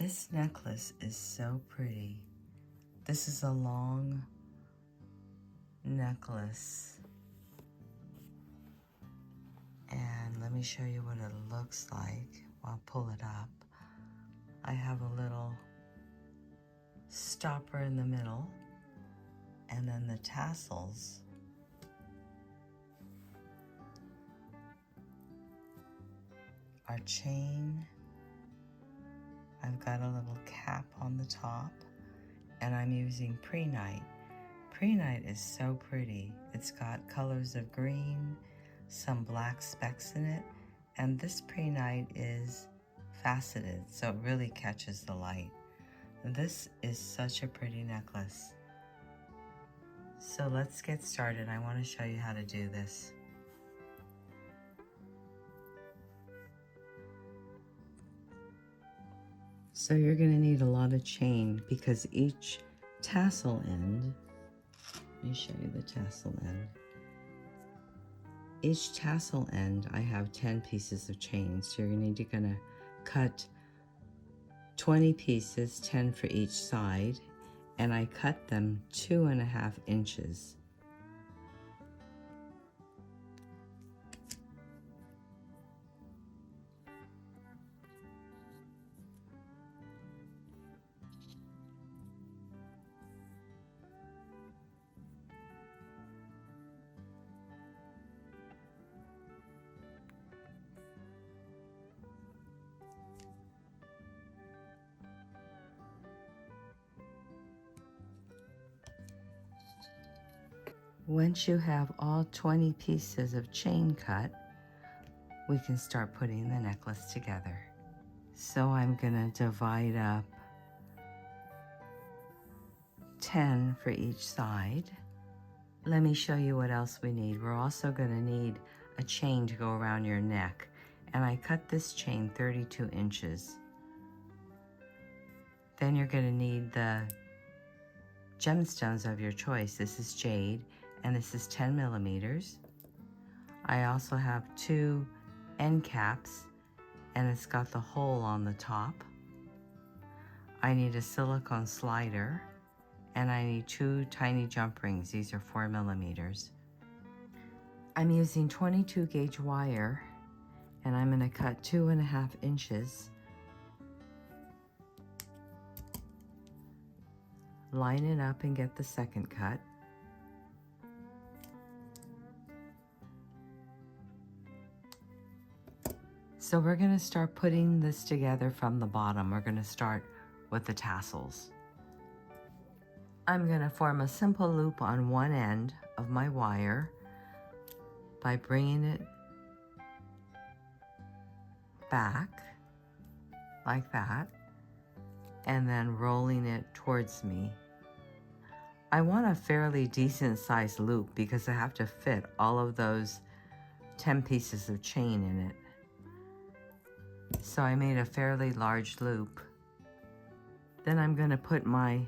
This necklace is so pretty. This is a long necklace. And let me show you what it looks like. I'll pull it up. I have a little stopper in the middle, and then the tassels are chain. I've got a little cap on the top, and I'm using prehnite. Prehnite is so pretty. It's got colors of green, some black specks in it, and this prehnite is faceted, so it really catches the light. This is such a pretty necklace. So let's get started. I want to show you how to do this. So you're going to need a lot of chain because each tassel end, let me show you the tassel end. Each tassel end, I have 10 pieces of chain. So you're going to cut 20 pieces, 10 for each side, and I cut them 2.5 inches. Once you have all 20 pieces of chain cut, we can start putting the necklace together. So I'm gonna divide up 10 for each side. Let me show you what else we need. We're also gonna need a chain to go around your neck, and I cut this chain 32 inches. Then you're gonna need the gemstones of your choice. This is jade, and this is 10 millimeters. I also have 2 end caps, and it's got the hole on the top. I need a silicone slider, and I need 2 tiny jump rings. These are 4 millimeters. I'm using 22 gauge wire, and I'm gonna cut 2.5 inches. Line it up and get the second cut. So we're going to start putting this together from the bottom. We're going to start with the tassels. I'm going to form a simple loop on one end of my wire by bringing it back like that and then rolling it towards me. I want a fairly decent sized loop because I have to fit all of those 10 pieces of chain in it. So I made a fairly large loop. Then I'm going to put my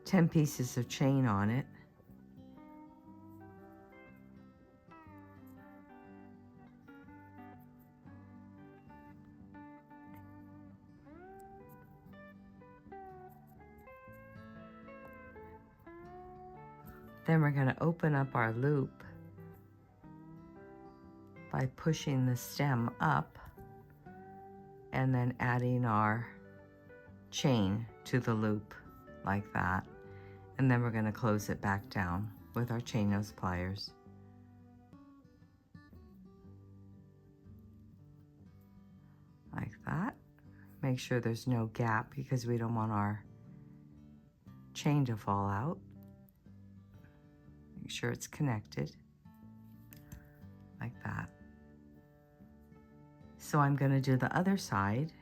10 pieces of chain on it. Then we're going to open up our loop by pushing the stem up and then adding our chain to the loop like that. And then we're going to close it back down with our chain nose pliers. Like that. Make sure there's no gap because we don't want our chain to fall out. Make sure it's connected like that. So I'm going to do the other side.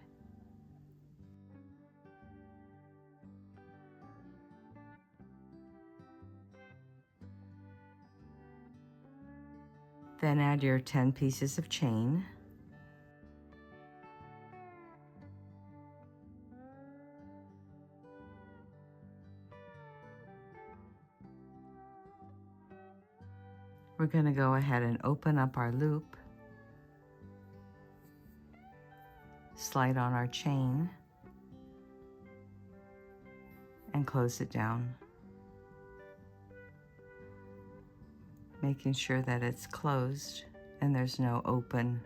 Then add your 10 pieces of chain. We're going to go ahead and open up our loop, slide on our chain, and close it down, making sure that it's closed and there's no open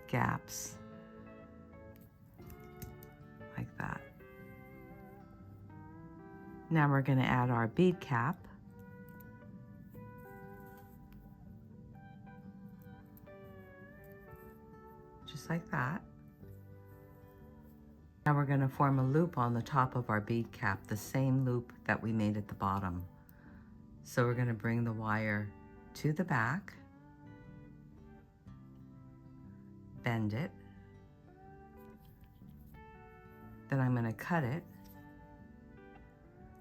gaps, like that. Now we're going to add our bead cap. Just like that. Now we're going to form a loop on the top of our bead cap, the same loop that we made at the bottom. So we're going to bring the wire to the back, bend it, then I'm going to cut it.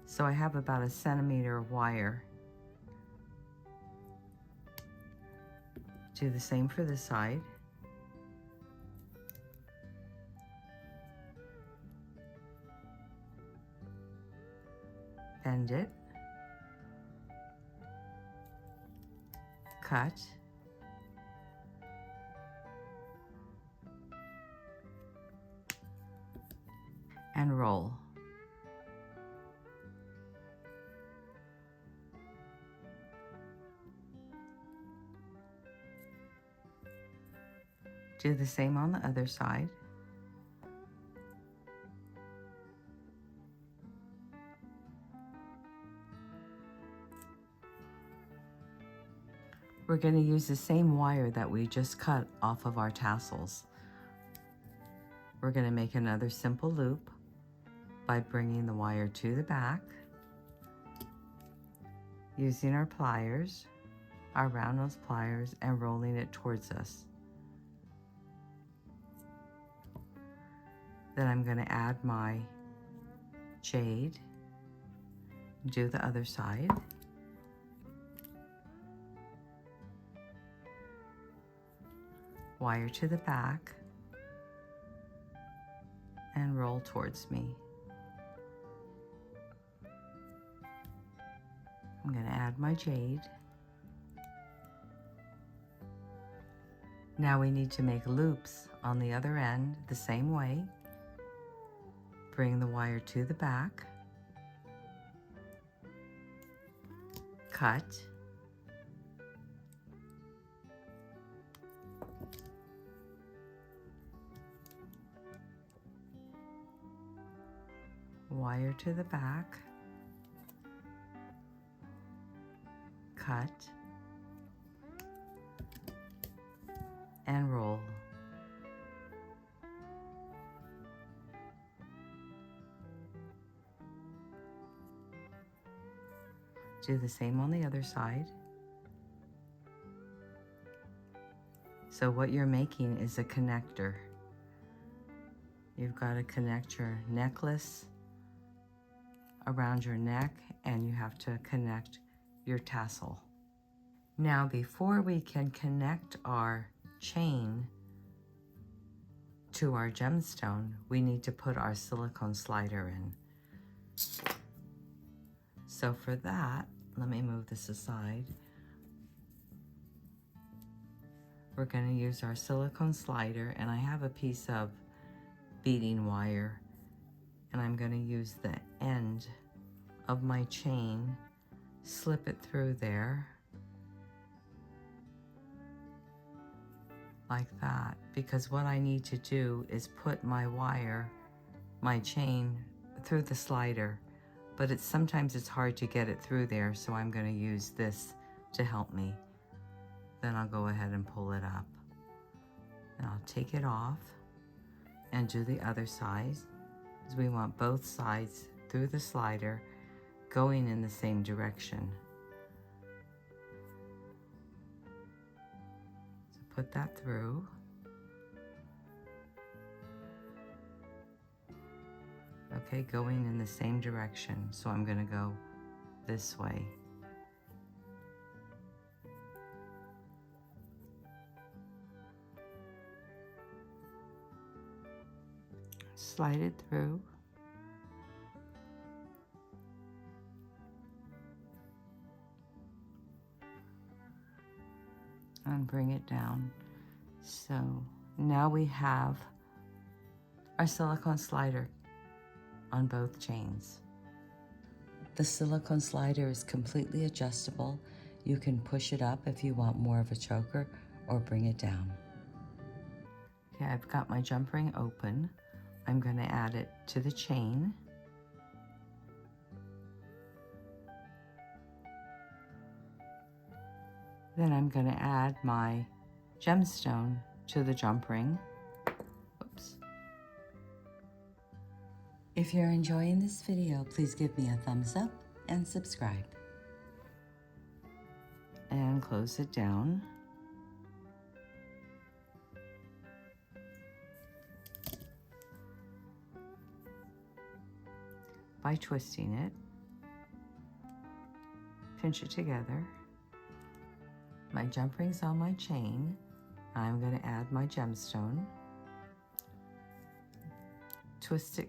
So I have about 1 centimeter of wire. Do the same for this side. Bend it, cut, and roll. Do the same on the other side. We're going to use the same wire that we just cut off of our tassels. We're going to make another simple loop by bringing the wire to the back, using our pliers, our round nose pliers, and rolling it towards us. Then I'm going to add my jade, do the other side. Wire to the back and roll towards me. I'm going to add my jade. Now we need to make loops on the other end the same way. Bring the wire to the back, cut, wire to the back, cut, and roll. Do the same on the other side. So what you're making is a connector. You've got to connect your necklace around your neck, and you have to connect your tassel. Now, before we can connect our chain to our gemstone, we need to put our silicone slider in. So for that, let me move this aside. We're going to use our silicone slider, and I have a piece of beading wire, and I'm going to use the end of my chain, slip it through there like that, because what I need to do is put my wire, my chain, through the slider, but sometimes it's hard to get it through there, so I'm going to use this to help me. Then I'll go ahead and pull it up, and I'll take it off and do the other side, because we want both sides through the slider going in the same direction. So put that through. Okay, going in the same direction. So I'm going to go this way. Slide it through. And bring it down. So now we have our silicone slider on both chains. The silicone slider is completely adjustable. You can push it up if you want more of a choker or bring it down. Okay, I've got my jump ring open. I'm going to add it to the chain. Then I'm going to add my gemstone to the jump ring. Oops. If you're enjoying this video, please give me a thumbs up and subscribe. And close it down. By twisting it. Pinch it together. My jump ring's on my chain. I'm going to add my gemstone. Twist it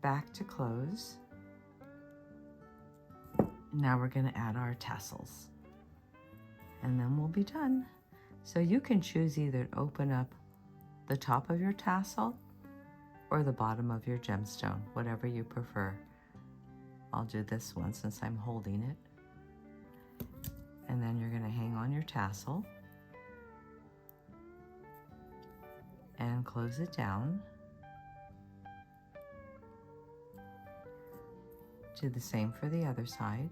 back to close. Now we're going to add our tassels. And then we'll be done. So you can choose either to open up the top of your tassel or the bottom of your gemstone, whatever you prefer. I'll do this one since I'm holding it. And then you're going to hang on your tassel and close it down. Do the same for the other side.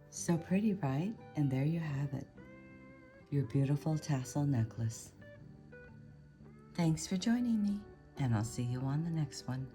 So pretty, right? And there you have it, your beautiful tassel necklace. Thanks for joining me, and I'll see you on the next one.